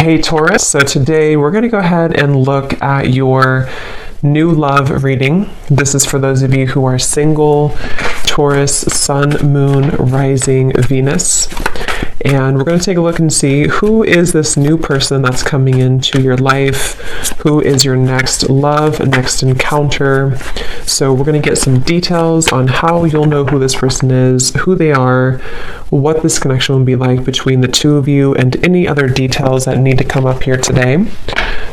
Hey Taurus, so today we're going to go ahead and look at your new love reading. This is for those of you who are single, Taurus, Sun, Moon, Rising, Venus. And we're going to take a look and see who is this new person that's coming into your life, who is your next love, next encounter. So we're going to get some details on how you'll know who this person is, who they are, what this connection will be like between the two of you, and any other details that need to come up here today.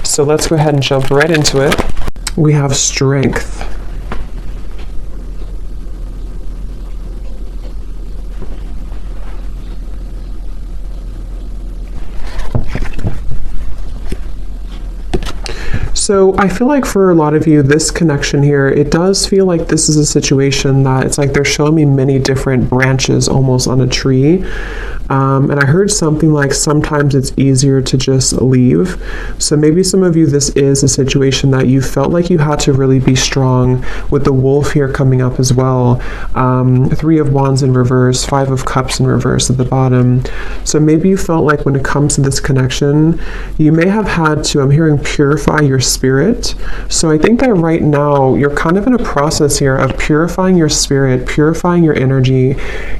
So let's go ahead and jump right into it. We have strength. So I feel like for a lot of you, this connection here, it does feel like this is a situation that it's like they're showing me many different branches almost on a tree. And I heard something like sometimes it's easier to just leave. So maybe some of you, this is a situation that you felt like you had to really be strong, with the wolf here coming up as well. 3 of Wands in reverse, 5 of Cups in reverse at the bottom. So maybe you felt like when it comes to this connection, you may have had to, I'm hearing, purify your spirit. So I think that right now you're kind of in a process here of purifying your spirit, purifying your energy.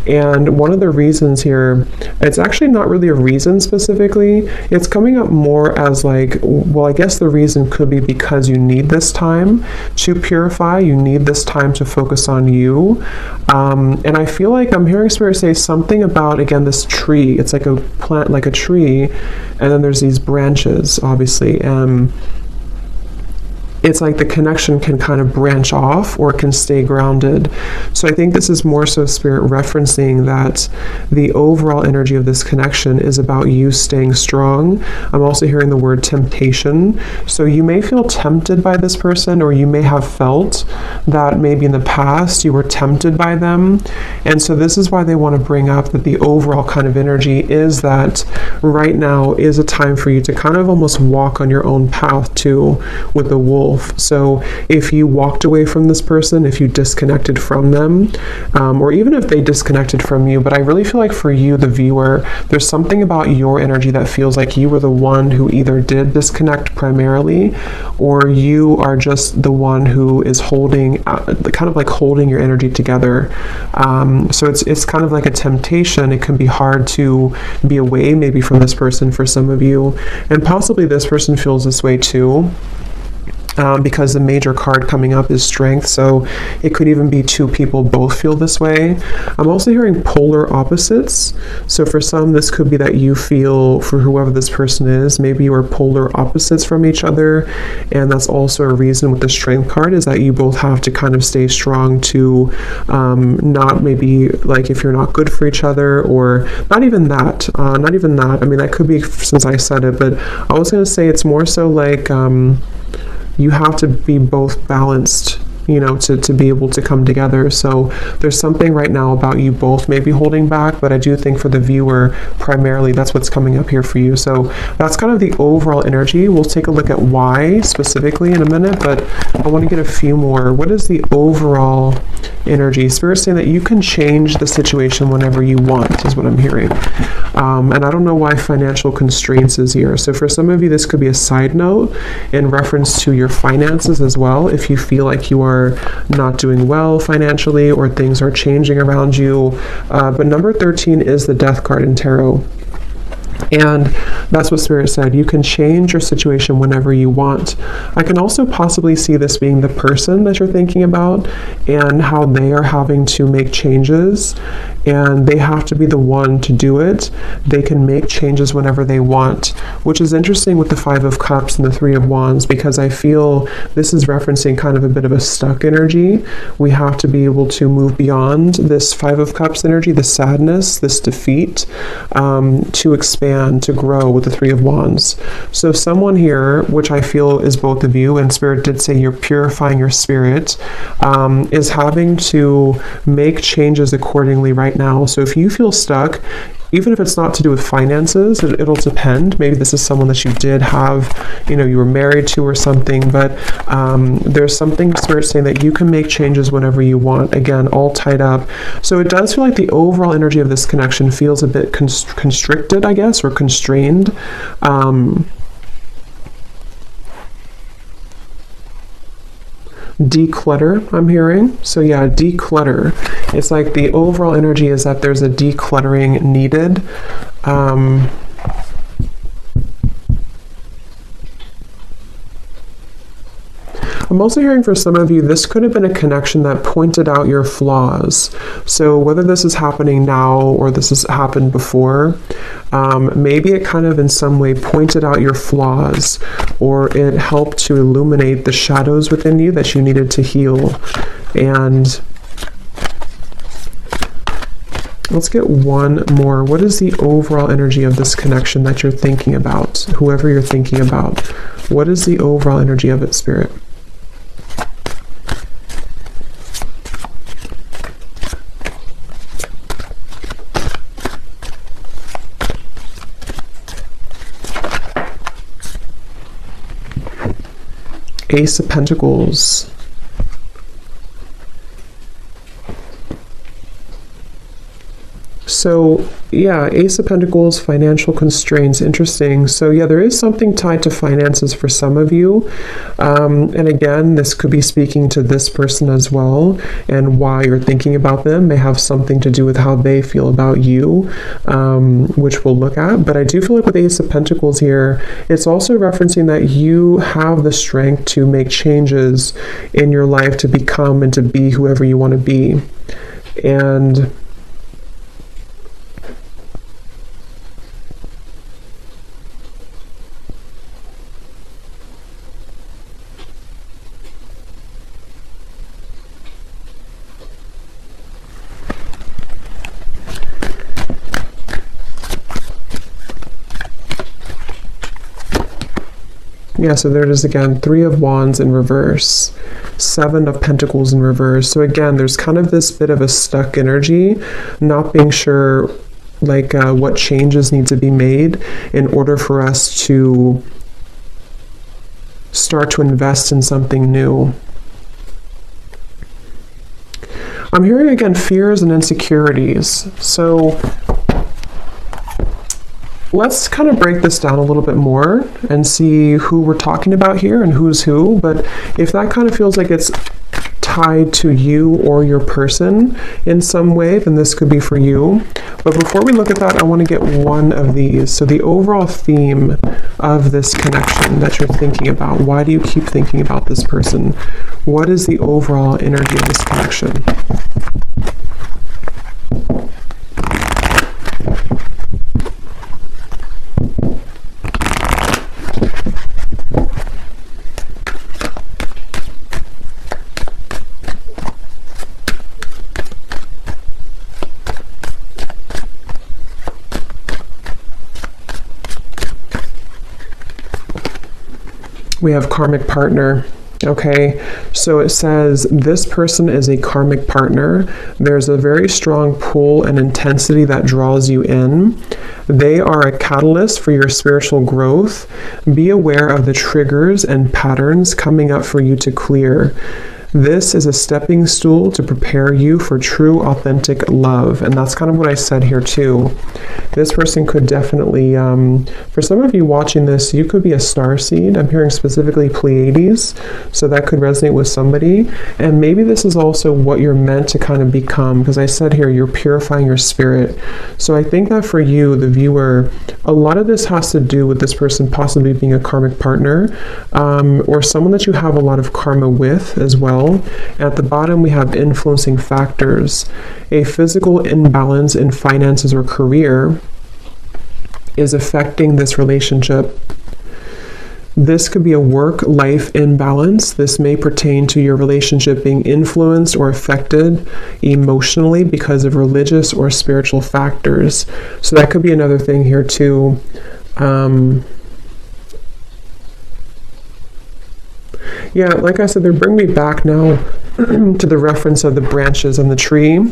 And one of the reasons here, it's actually not really a reason specifically. It's coming up more as like, well, I guess the reason could be because you need this time to purify. You need this time to focus on you. And I feel like I'm hearing Spirit say something about, again, this tree. It's like a plant, like a tree. And then there's these branches, obviously. It's like the connection can kind of branch off or can stay grounded. So I think this is more so Spirit referencing that the overall energy of this connection is about you staying strong. I'm also hearing the word temptation. So you may feel tempted by this person, or you may have felt that maybe in the past you were tempted by them. And so this is why they want to bring up that the overall kind of energy is that right now is a time for you to kind of almost walk on your own path too, with the wolf. So if you walked away from this person, if you disconnected from them, or even if they disconnected from you, but I really feel like for you, the viewer, there's something about your energy that feels like you were the one who either did disconnect primarily, or you are just the one who is holding, kind of like holding your energy together. So it's kind of like a temptation. It can be hard to be away maybe from this person for some of you, and possibly this person feels this way too. Because the major card coming up is strength, so it could even be 2 people both feel this way. I'm also hearing polar opposites. So for some, this could be that you feel, for whoever this person is, maybe you are polar opposites from each other, and that's also a reason with the strength card is that you both have to kind of stay strong to not maybe like if you're not good for each other, or not even that. I mean, that could be since I said it, but I was going to say it's more so like you have to be both balanced, you know, to be able to come together. So there's something right now about you both maybe holding back, but I do think for the viewer, primarily, that's what's coming up here for you. So that's kind of the overall energy. We'll take a look at why specifically in a minute, but I want to get a few more. What is the overall energy? Spirit's saying that you can change the situation whenever you want, is what I'm hearing. And I don't know why financial constraints is here. So for some of you, this could be a side note in reference to your finances as well. If you feel like you are not doing well financially, or things are changing around you. But number 13 is the Death card in tarot. And that's what Spirit said. You can change your situation whenever you want. I can also possibly see this being the person that you're thinking about, and how they are having to make changes, and they have to be the one to do it. They can make changes whenever they want, which is interesting with the 5 of Cups and the 3 of Wands, because I feel this is referencing kind of a bit of a stuck energy. We have to be able to move beyond this 5 of Cups energy, the sadness, this defeat, to expand, to grow with the 3 of Wands. So someone here, which I feel is both of you, and Spirit did say you're purifying your spirit, is having to make changes accordingly right now. So if you feel stuck, even if it's not to do with finances, it'll depend. Maybe this is someone that you did have, you were married to or something, but there's something Spirit saying that you can make changes whenever you want. Again, all tied up. So it does feel like the overall energy of this connection feels a bit constricted, I guess, or constrained. Declutter, I'm hearing. So yeah, declutter. It's like the overall energy is that there's a decluttering needed. I'm also hearing for some of you, this could have been a connection that pointed out your flaws. So whether this is happening now or this has happened before, maybe it kind of in some way pointed out your flaws, or it helped to illuminate the shadows within you that you needed to heal. And let's get one more. What is the overall energy of this connection that you're thinking about? Whoever you're thinking about, what is the overall energy of it, Spirit? Ace of Pentacles. So yeah, Ace of Pentacles, financial constraints, interesting. So yeah, there is something tied to finances for some of you. And again, this could be speaking to this person as well, and why you're thinking about them may have something to do with how they feel about you, which we'll look at. But I do feel like with Ace of Pentacles here, it's also referencing that you have the strength to make changes in your life to become and to be whoever you want to be. And yeah, so there it is again, 3 of Wands in reverse, 7 of Pentacles in reverse. So again, there's kind of this bit of a stuck energy, not being sure like what changes need to be made in order for us to start to invest in something new. I'm hearing again fears and insecurities. So let's kind of break this down a little bit more and see who we're talking about here and who's who. But if that kind of feels like it's tied to you or your person in some way, then this could be for you. But before we look at that, I want to get one of these. So the overall theme of this connection that you're thinking about, why do you keep thinking about this person? What is the overall energy of this connection? We have karmic partner. Okay, so it says this person is a karmic partner. There's a very strong pull and intensity that draws you in. They are a catalyst for your spiritual growth. Be aware of the triggers and patterns coming up for you to clear. This is a stepping stool to prepare you for true, authentic love. And that's kind of what I said here too. This person could definitely, for some of you watching this, you could be a starseed. I'm hearing specifically Pleiades. So that could resonate with somebody. And maybe this is also what you're meant to kind of become. Because I said here, you're purifying your spirit. So I think that for you, the viewer, a lot of this has to do with this person possibly being a karmic partner, or someone that you have a lot of karma with as well. At the bottom, we have influencing factors. A physical imbalance in finances or career is affecting this relationship. This could be a work-life imbalance. This may pertain to your relationship being influenced or affected emotionally because of religious or spiritual factors. So that could be another thing here too. Yeah, like I said, they're bringing me back now to the reference of the branches and the tree,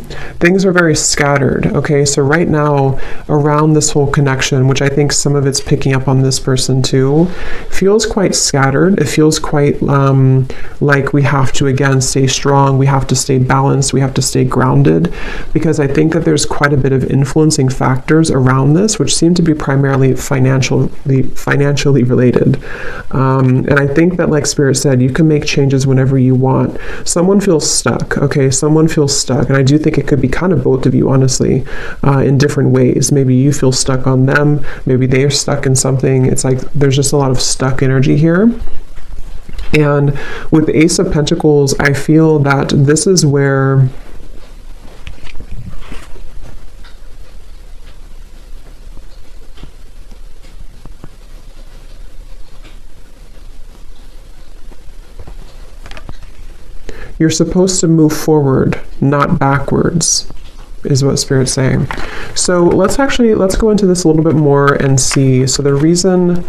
things are very scattered. Okay, so right now, around this whole connection, which I think some of it's picking up on this person too, feels quite scattered. It feels quite like we have to, again, stay strong, we have to stay balanced, we have to stay grounded, because I think that there's quite a bit of influencing factors around this, which seem to be primarily financially related. And I think that, like Spirit said, you can make changes whenever you want. Someone feels stuck, okay? Someone feels stuck. And I do think it could be kind of both of you, honestly, in different ways. Maybe you feel stuck on them. Maybe they are stuck in something. It's like there's just a lot of stuck energy here. And with the Ace of Pentacles, I feel that this is where you're supposed to move forward, not backwards, is what Spirit's saying. So let's go into this a little bit more and see. So the reason,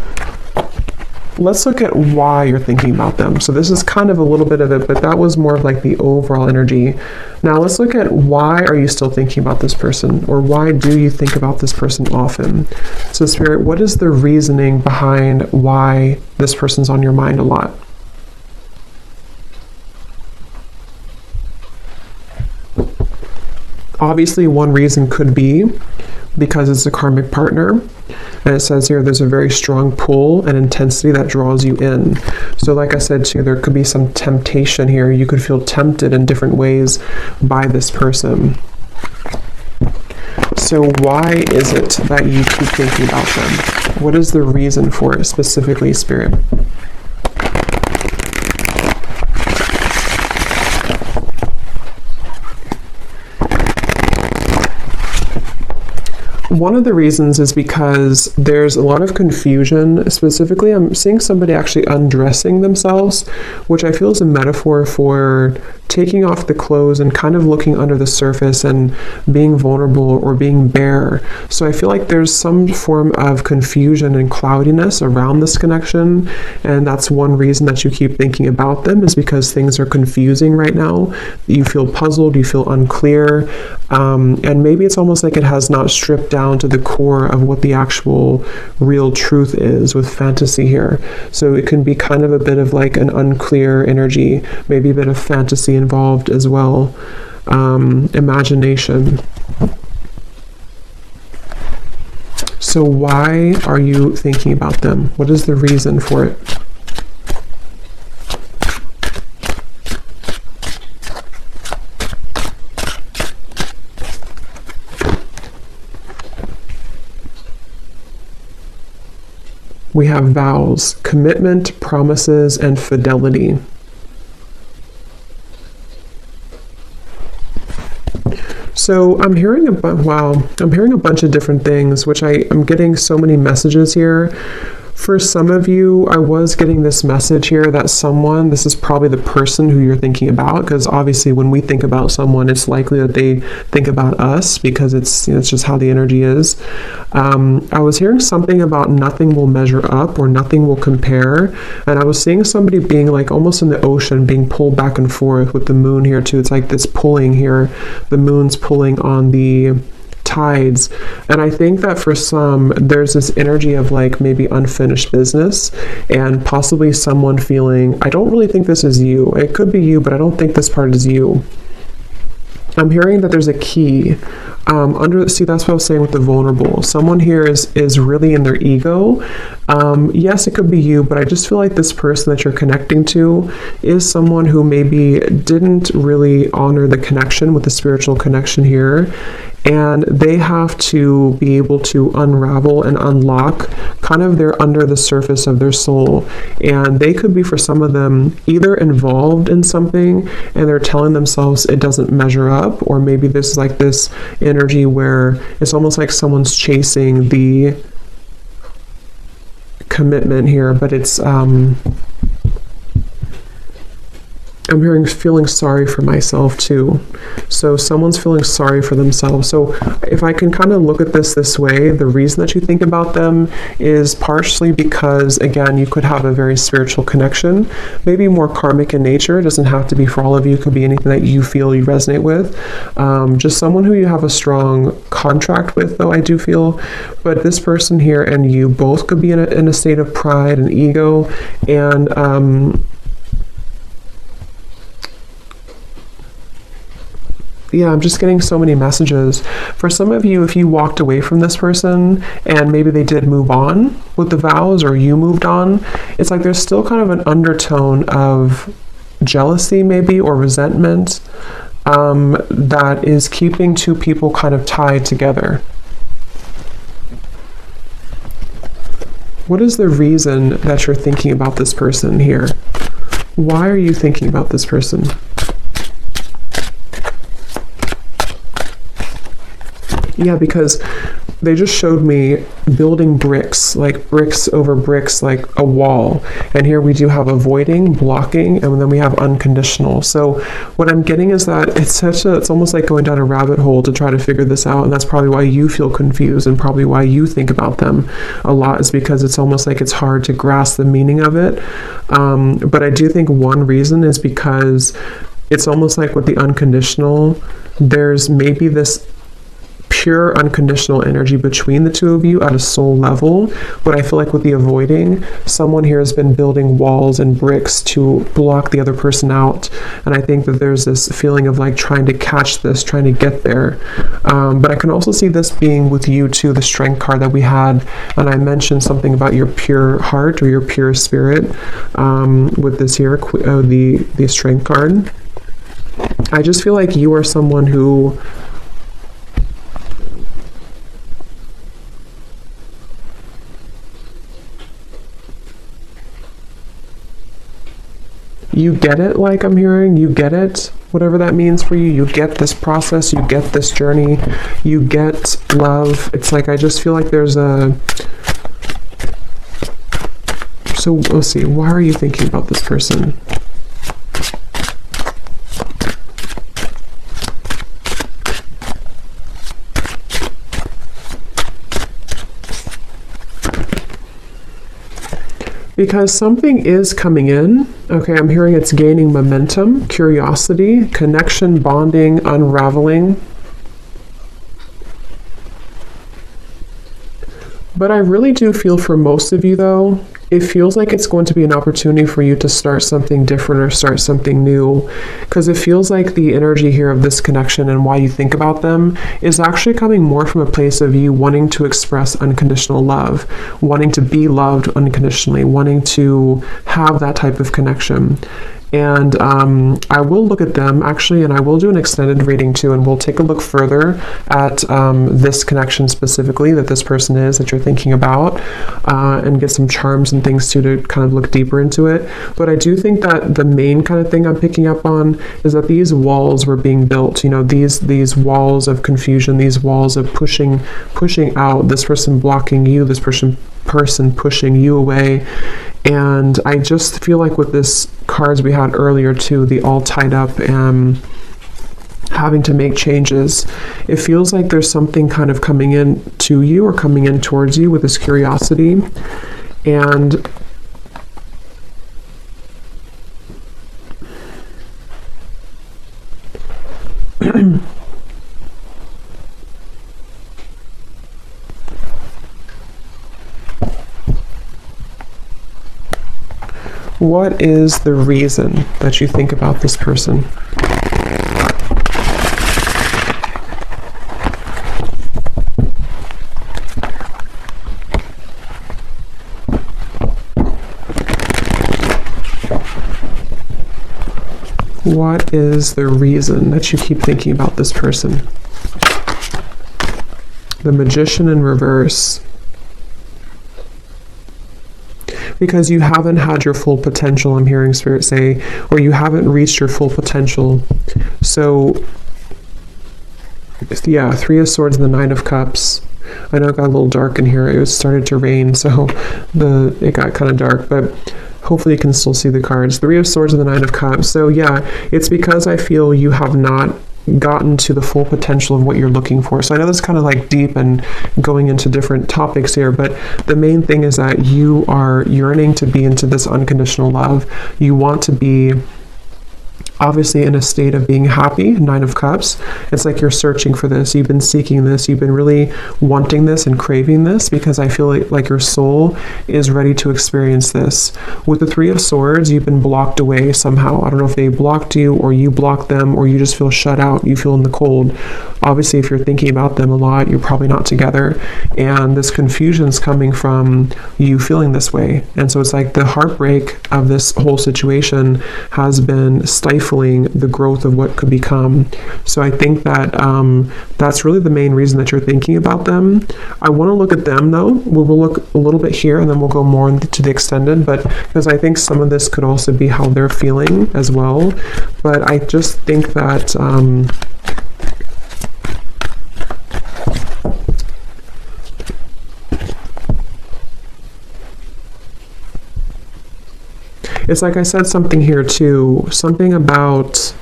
let's look at why you're thinking about them. So this is kind of a little bit of it, but that was more of like the overall energy. Now let's look at why are you still thinking about this person, or why do you think about this person often? So Spirit, what is the reasoning behind why this person's on your mind a lot? Obviously, one reason could be because it's a karmic partner. And it says here there's a very strong pull and intensity that draws you in. So like I said too, there could be some temptation here. You could feel tempted in different ways by this person. So why is it that you keep thinking about them? What is the reason for it specifically, Spirit? One of the reasons is because there's a lot of confusion. Specifically, I'm seeing somebody actually undressing themselves, which I feel is a metaphor for taking off the clothes and kind of looking under the surface and being vulnerable or being bare. So I feel like there's some form of confusion and cloudiness around this connection, and that's one reason that you keep thinking about them, is because things are confusing right now. You feel puzzled, you feel unclear, and maybe it's almost like it has not stripped down to the core of what the actual real truth is with fantasy here. So it can be kind of a bit of like an unclear energy, maybe a bit of fantasy involved as well, imagination. So why are you thinking about them? What is the reason for it? We have vows, commitment, promises, and fidelity. So I'm hearing a bunch of different things, which I'm getting so many messages here. For some of you, I was getting this message here that this is probably the person who you're thinking about, because obviously when we think about someone, it's likely that they think about us, because it's just how the energy is. I was hearing something about nothing will measure up or nothing will compare, and I was seeing somebody being like almost in the ocean, being pulled back and forth with the moon here too. It's like this pulling here. The moon's pulling on the tides, and I think that for some there's this energy of like maybe unfinished business, and possibly someone feeling, I don't really think this is you. It could be you, but I don't think this part is you. I'm hearing that there's a key see, that's what I was saying with the vulnerable. Someone here is really in their ego. Yes, it could be you, but I just feel like this person that you're connecting to is someone who maybe didn't really honor the connection with the spiritual connection here, and they have to be able to unravel and unlock kind of their under the surface of their soul. And they could be, for some of them, either involved in something and they're telling themselves it doesn't measure up, or maybe this is like this energy where it's almost like someone's chasing the commitment here, but it's I'm hearing feeling sorry for myself too. So someone's feeling sorry for themselves. So if I can kind of look at this way, the reason that you think about them is partially because, again, you could have a very spiritual connection, maybe more karmic in nature. It doesn't have to be for all of you. It could be anything that you feel you resonate with. Just someone who you have a strong contract with, though, I do feel. But this person here and you both could be in a state of pride and ego, and yeah, I'm just getting so many messages. For some of you, if you walked away from this person and maybe they did move on with the vows, or you moved on, it's like there's still kind of an undertone of jealousy maybe, or resentment, that is keeping two people kind of tied together. What is the reason that you're thinking about this person here? Why are you thinking about this person? Yeah, because they just showed me building bricks, like bricks over bricks, like a wall. And here we do have avoiding, blocking, and then we have unconditional. So what I'm getting is that it's almost like going down a rabbit hole to try to figure this out. And that's probably why you feel confused, and probably why you think about them a lot, is because it's almost like it's hard to grasp the meaning of it. But I do think one reason is because it's almost like with the unconditional, there's maybe this pure unconditional energy between the two of you at a soul level. But I feel like with the avoiding, someone here has been building walls and bricks to block the other person out. And I think that there's this feeling of like trying to catch this, trying to get there. But I can also see this being with you too, the strength card that we had. And I mentioned something about your pure heart or your pure spirit with this here, the strength card. I just feel like you are someone who you get it, like I'm hearing, you get it, whatever that means for you. You get this process, you get this journey, you get love. It's like, I just feel like there's a... So let's see, why are you thinking about this person? Because something is coming in. Okay, I'm hearing it's gaining momentum, curiosity, connection, bonding, unraveling. But I really do feel for most of you, though, it feels like it's going to be an opportunity for you to start something different or start something new, because it feels like the energy here of this connection and why you think about them is actually coming more from a place of you wanting to express unconditional love, wanting to be loved unconditionally, wanting to have that type of connection. And I will look at them actually, and I will do an extended reading too, and we'll take a look further at this connection specifically that this person is that you're thinking about, and get some charms and things too to kind of look deeper into it. But I do think that the main kind of thing I'm picking up on is that these walls were being built, you know, these walls of confusion, these walls of pushing out, this person blocking you, this person pushing you away. And I just feel like with this cards we had earlier too, the all tied up and having to make changes, it feels like there's something kind of coming in to you or coming in towards you with this curiosity. And what is the reason that you think about this person? What is the reason that you keep thinking about this person? The Magician in reverse. Because you haven't had your full potential, I'm hearing Spirit say, or you haven't reached your full potential. So, yeah, Three of Swords and the Nine of Cups. I know it got a little dark in here. It started to rain, so it got kind of dark. But Hopefully you can still see the cards. Three of Swords and the Nine of Cups. So yeah, it's because I feel you have not gotten to the full potential of what you're looking for. So I know that's kind of like deep and going into different topics here, but the main thing is that you are yearning to be into this unconditional love. You want to be obviously in a state of being happy. Nine of Cups. It's like you're searching for this. You've been seeking this. You've been really wanting this and craving this, because I feel like your soul is ready to experience this. With the Three of Swords, you've been blocked away somehow. I don't know if they blocked you or you blocked them, or you just feel shut out. You feel in the cold. Obviously, if you're thinking about them a lot, you're probably not together. And this confusion is coming from you feeling this way. And so it's like the heartbreak of this whole situation has been stifling the growth of what could become. So I think that that's really the main reason that you're thinking about them. I want to look at them though. We'll look a little bit here and then we'll go more into the extended, but because I think some of this could also be how they're feeling as well. But I just think that it's like I said something here too, something about,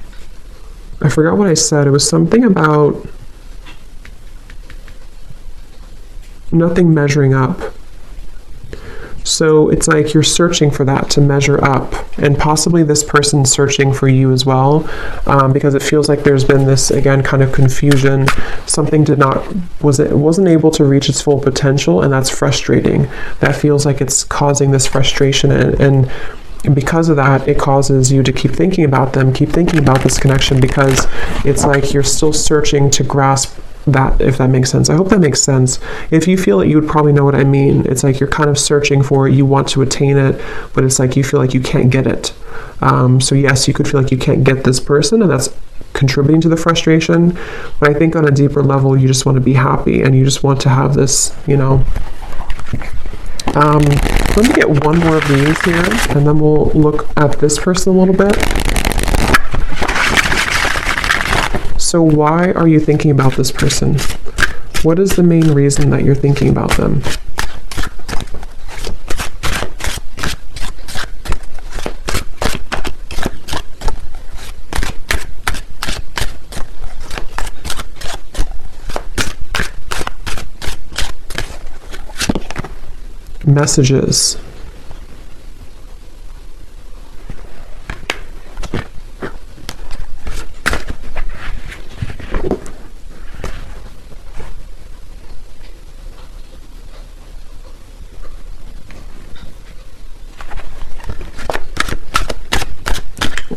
I forgot what I said. It was something about nothing measuring up. So it's like you're searching for that to measure up, and possibly this person's searching for you as well, because it feels like there's been this, again, kind of confusion. Something wasn't able to reach its full potential, and that's frustrating. That feels like it's causing this frustration, and because of that, it causes you to keep thinking about them, keep thinking about this connection, because it's like you're still searching to grasp that, if that makes sense. I hope that makes sense. If you feel it, you would probably know what I mean. It's like you're kind of searching for it, you want to attain it, but it's like you feel like you can't get it. So yes, you could feel like you can't get this person, and that's contributing to the frustration. But I think on a deeper level, you just want to be happy, and you just want to have this, you know. Let me get one more of these here, and then we'll look at this person a little bit. So why are you thinking about this person? What is the main reason that you're thinking about them? Messages.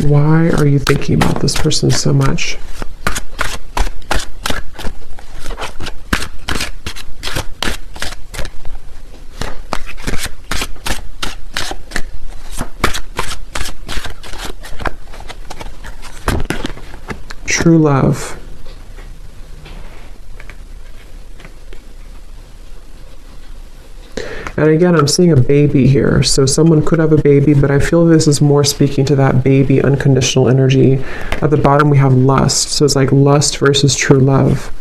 Why are you thinking about this person so much? True love. And again, I'm seeing a baby here. So someone could have a baby, but I feel this is more speaking to that baby unconditional energy. At the bottom, we have lust. So it's like lust versus true love.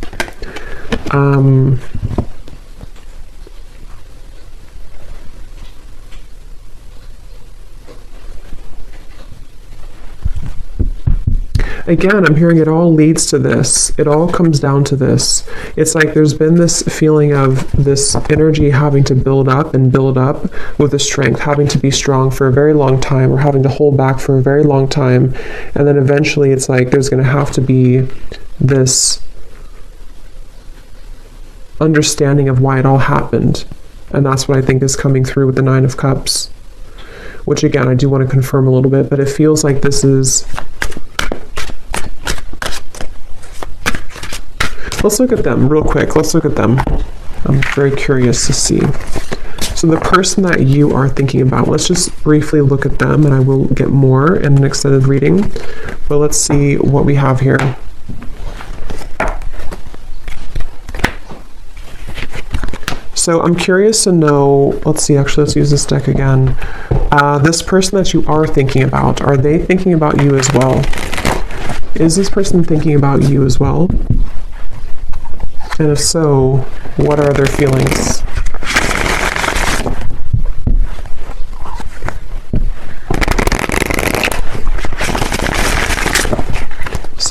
Again, I'm hearing it all leads to this. It all comes down to this. It's like there's been this feeling of this energy having to build up with the strength, having to be strong for a very long time, or having to hold back for a very long time. And then eventually it's like there's going to have to be this understanding of why it all happened. And that's what I think is coming through with the Nine of Cups. Which again, I do want to confirm a little bit, but it feels like this is... Let's look at them real quick. Let's look at them. I'm very curious to see. So the person that you are thinking about, let's just briefly look at them, and I will get more in an extended reading. But let's see what we have here. So I'm curious to know, let's see, actually, let's use this deck again. This person that you are thinking about, are they thinking about you as well? Is this person thinking about you as well? And if so, what are their feelings?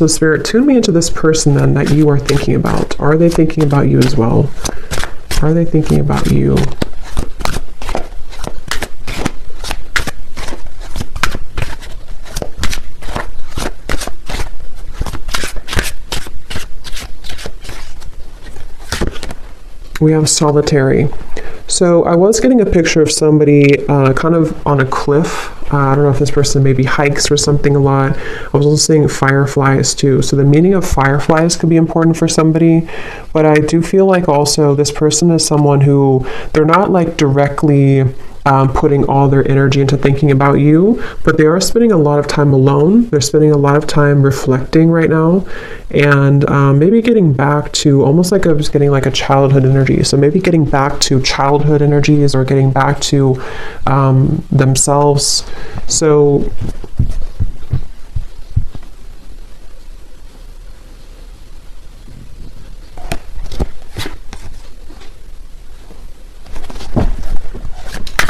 So Spirit, tune me into this person then that you are thinking about. Are they thinking about you as well? Are they thinking about you? We have solitary. So I was getting a picture of somebody kind of on a cliff. I don't know if this person maybe hikes or something a lot. I was also seeing fireflies too. So the meaning of fireflies could be important for somebody. But I do feel like also this person is someone who, they're not like directly putting all their energy into thinking about you, but they are spending a lot of time alone. They're spending a lot of time reflecting right now, and maybe getting back to almost like I was getting like a childhood energy. So maybe getting back to childhood energies or getting back to themselves. So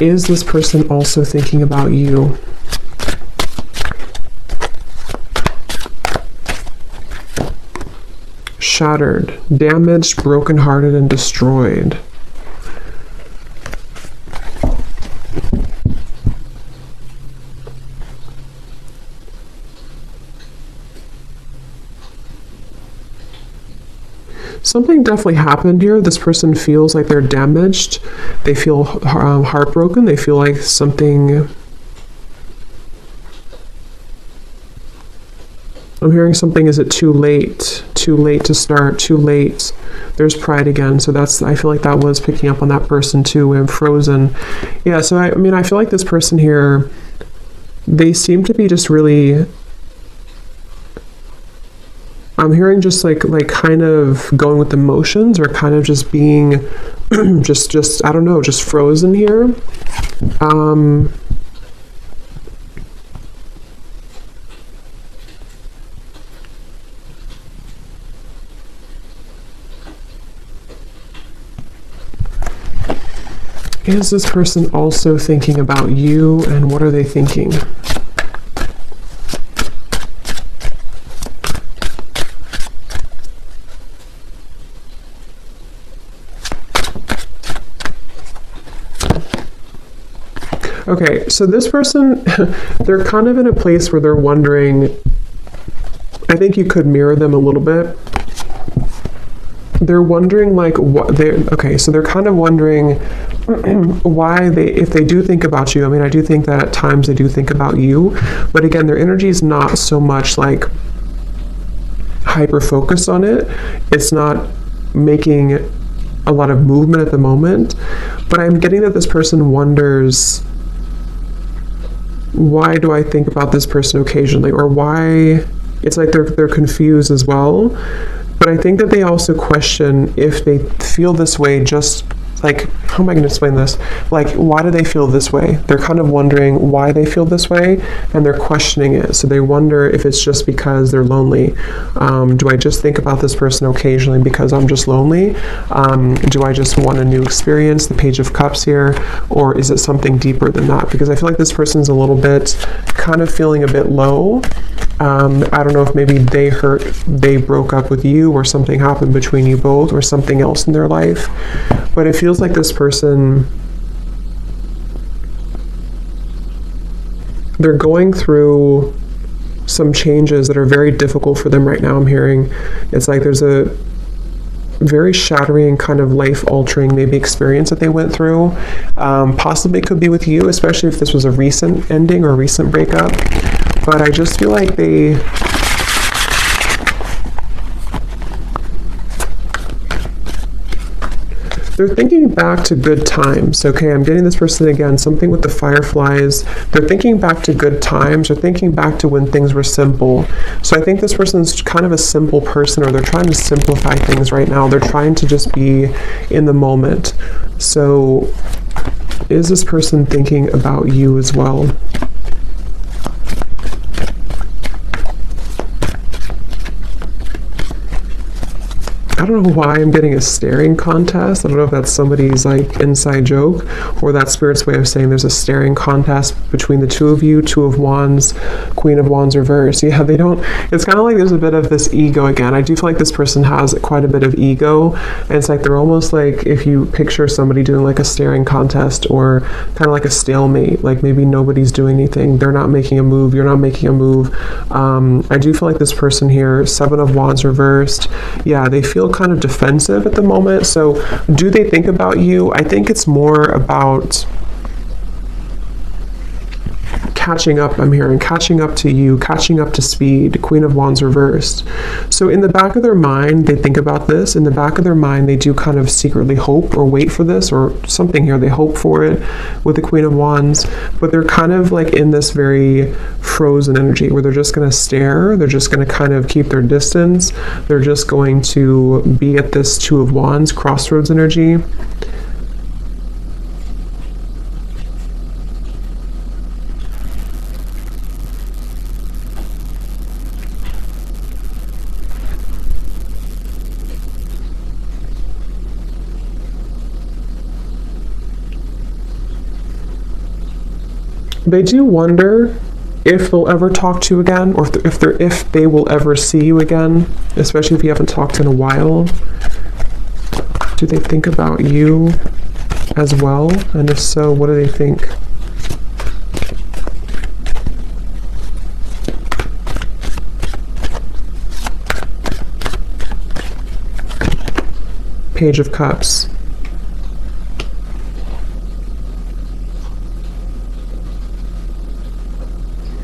is this person also thinking about you? Shattered, damaged, brokenhearted, and destroyed. Something definitely happened here. This person feels like they're damaged. They feel heartbroken. They feel like something... I'm hearing something, is it too late? Too late to start, too late. There's pride again. So that's, I feel like that was picking up on that person too. I'm frozen. Yeah, so I mean, I feel like this person here, they seem to be just really... I'm hearing just like kind of going with emotions, or kind of just being just I don't know, just frozen here. Is this person also thinking about you, and what are they thinking? Okay, so this person, they're kind of in a place where they're wondering, I think you could mirror them a little bit. They're wondering like what they're, okay, so they're kind of wondering why they, if they do think about you, I mean, I do think that at times they do think about you, but again, their energy is not so much like hyper focused on it. It's not making a lot of movement at the moment, but I'm getting that this person wonders, why do I think about this person occasionally, or why, it's like they're confused as well. But I think that they also question if they feel this way, just like, how am I going to explain this? Like, why do they feel this way? They're kind of wondering why they feel this way, and they're questioning it. So they wonder if it's just because they're lonely. Do I just think about this person occasionally because I'm just lonely? Do I just want a new experience, the Page of Cups here? Or is it something deeper than that? Because I feel like this person's a little bit, kind of feeling a bit low. I don't know if maybe they broke up with you, or something happened between you both, or something else in their life. But it feels like this person, they're going through some changes that are very difficult for them right now. I'm hearing it's like there's a very shattering, kind of life-altering maybe experience that they went through. Possibly it could be with you, especially if this was a recent ending or a recent breakup. But I just feel like they're thinking back to good times. Okay, I'm getting this person again, something with the fireflies. They're thinking back to good times. They're thinking back to when things were simple. So I think this person's kind of a simple person, or they're trying to simplify things right now. They're trying to just be in the moment. So is this person thinking about you as well? I don't know why I'm getting a staring contest. I don't know if that's somebody's like inside joke or that Spirit's way of saying there's a staring contest between the two of you. Two of Wands, Queen of Wands reversed. Yeah, they don't, it's kind of like there's a bit of this ego again. I do feel like this person has quite a bit of ego, and it's like they're almost like, if you picture somebody doing like a staring contest or kind of like a stalemate, like maybe nobody's doing anything, they're not making a move, you're not making a move. I do feel like this person here, Seven of Wands reversed, yeah, they feel kind of defensive at the moment. So do they think about you? I think it's more about catching up. I'm hearing catching up to you, catching up to speed. Queen of Wands reversed. So in the back of their mind, they think about this. In the back of their mind, they do kind of secretly hope or wait for this or something here. They hope for it with the Queen of Wands, but they're kind of like in this very frozen energy where they're just going to stare. They're just going to kind of keep their distance. They're just going to be at this Two of Wands crossroads energy. They do wonder if they'll ever talk to you again, or if they will ever see you again, especially if you haven't talked in a while. Do they think about you as well? And if so, what do they think? Page of Cups.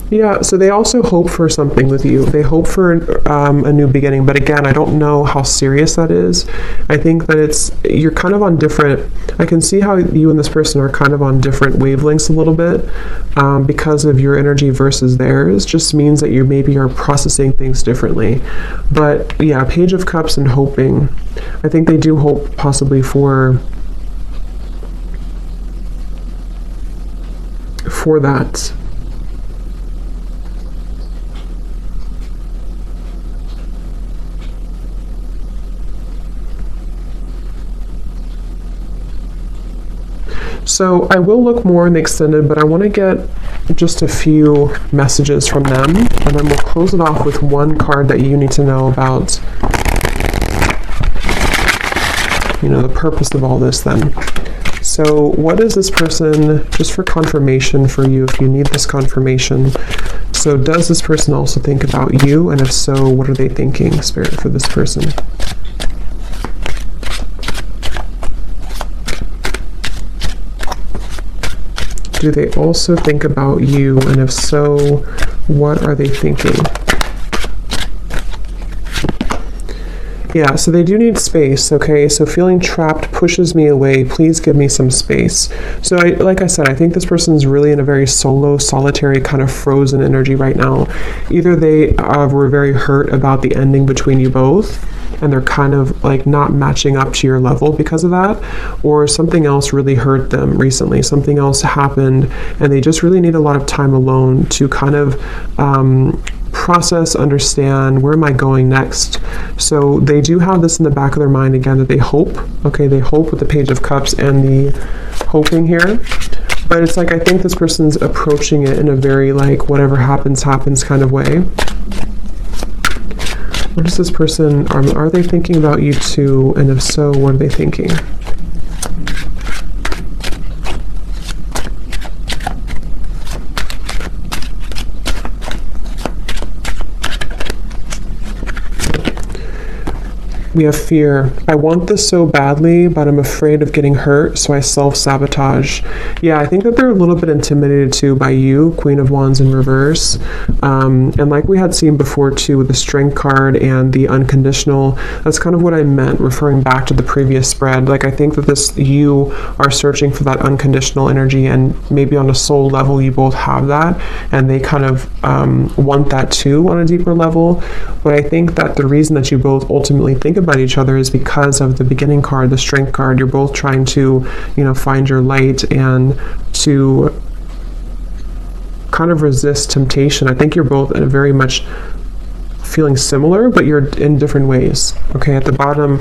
Yeah, so they also hope for something with you. They hope for a new beginning, but again, I don't know how serious that is. I think that you're kind of on different, I can see how you and this person are kind of on different wavelengths a little bit because of your energy versus theirs. Just means that you maybe are processing things differently. But yeah, Page of Cups and hoping. I think they do hope possibly for that. So I will look more in the extended, but I want to get just a few messages from them, and then we'll close it off with one card that you need to know about, the purpose of all this then. So what is this person, just for confirmation for you, if you need this confirmation. So does this person also think about you? And if so, what are they thinking, Spirit, for this person? Do they also think about you? And if so, what are they thinking? Yeah, so they do need space, okay? So feeling trapped pushes me away. Please give me some space. So like I said, I think this person's really in a very solitary, kind of frozen energy right now. Either they were very hurt about the ending between you both, and they're kind of like not matching up to your level because of that, or something else really hurt them recently. Something else happened, and they just really need a lot of time alone to kind of process, understand, where am I going next? So they do have this in the back of their mind again, that they hope, okay, they hope with the Page of Cups and the hoping here. But it's like, I think this person's approaching it in a very like, whatever happens, happens kind of way. What is this person, are they thinking about you too? And if so, what are they thinking? We have fear. I want this so badly, but I'm afraid of getting hurt, so I self-sabotage. Yeah, I think that they're a little bit intimidated too by you, Queen of Wands in reverse. And like we had seen before too with the Strength card and the unconditional, that's kind of what I meant, referring back to the previous spread. Like I think that you are searching for that unconditional energy, and maybe on a soul level you both have that, and they kind of want that too on a deeper level. But I think that the reason that you both ultimately think about each other is because of the beginning card, the Strength card. You're both trying to, find your light and to kind of resist temptation. I think you're both in a very much feeling similar, but you're in different ways. Okay, at the bottom,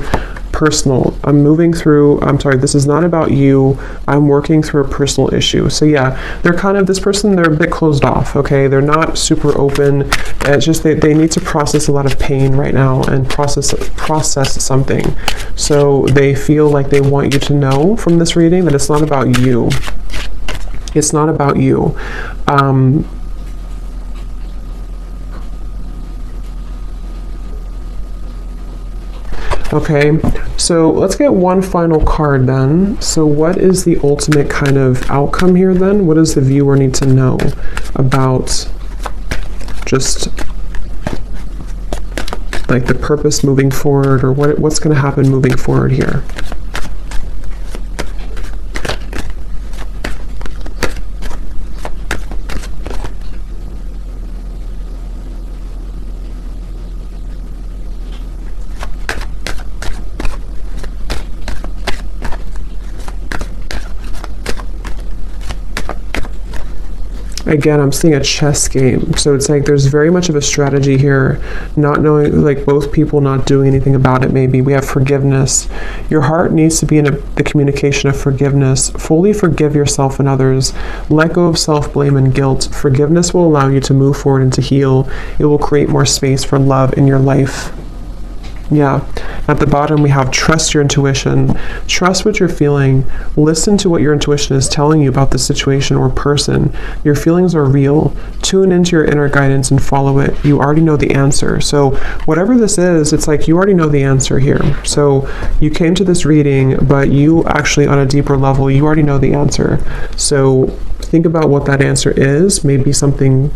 personal. This is not about you. I'm working through a personal issue. So yeah, they're kind of, this person, they're a bit closed off, okay? They're not super open. It's just they need to process a lot of pain right now and process something. So they feel like they want you to know from this reading that it's not about you. It's not about you. Okay, so let's get one final card then. So what is the ultimate kind of outcome here then? What does the viewer need to know about just like the purpose moving forward, or what's going to happen moving forward here? Again, I'm seeing a chess game. So it's like there's very much of a strategy here, not knowing, like both people not doing anything about it maybe. We have forgiveness. Your heart needs to be in the communication of forgiveness. Fully forgive yourself and others. Let go of self-blame and guilt. Forgiveness will allow you to move forward and to heal. It will create more space for love in your life. Yeah. At the bottom, we have trust your intuition. Trust what you're feeling. Listen to what your intuition is telling you about the situation or person. Your feelings are real. Tune into your inner guidance and follow it. You already know the answer. So whatever this is, it's like you already know the answer here. So you came to this reading, but you actually, on a deeper level, you already know the answer. So think about what that answer is. Maybe something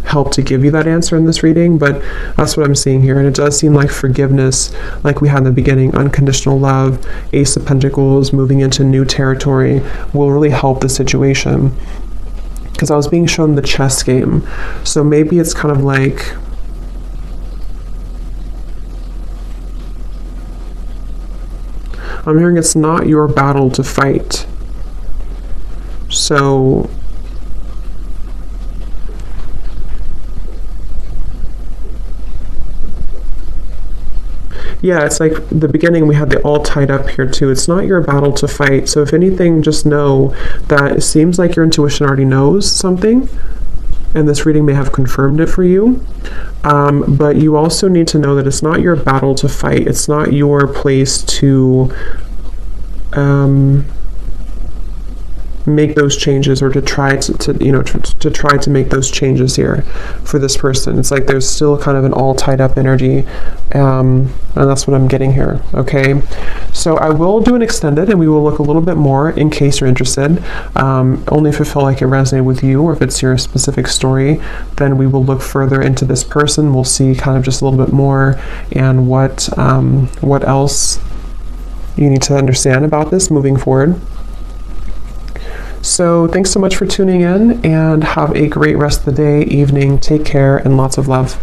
help to give you that answer in this reading, but that's what I'm seeing here. And it does seem like forgiveness, like we had in the beginning, unconditional love, Ace of Pentacles, moving into new territory will really help the situation. Because I was being shown the chess game. So maybe it's kind of like, I'm hearing it's not your battle to fight. So yeah, it's like the beginning, we had the all tied up here too. It's not your battle to fight. So if anything, just know that it seems like your intuition already knows something, and this reading may have confirmed it for you. But you also need to know that it's not your battle to fight. It's not your place to make those changes, or to try to try to make those changes here for this person. It's like there's still kind of an all tied up energy, and that's what I'm getting here. Okay, so I will do an extended, and we will look a little bit more in case you're interested. Only if it felt like it resonated with you, or if it's your specific story, then we will look further into this person. We'll see kind of just a little bit more, and what else you need to understand about this moving forward. So thanks so much for tuning in, and have a great rest of the day, evening. Take care, and lots of love.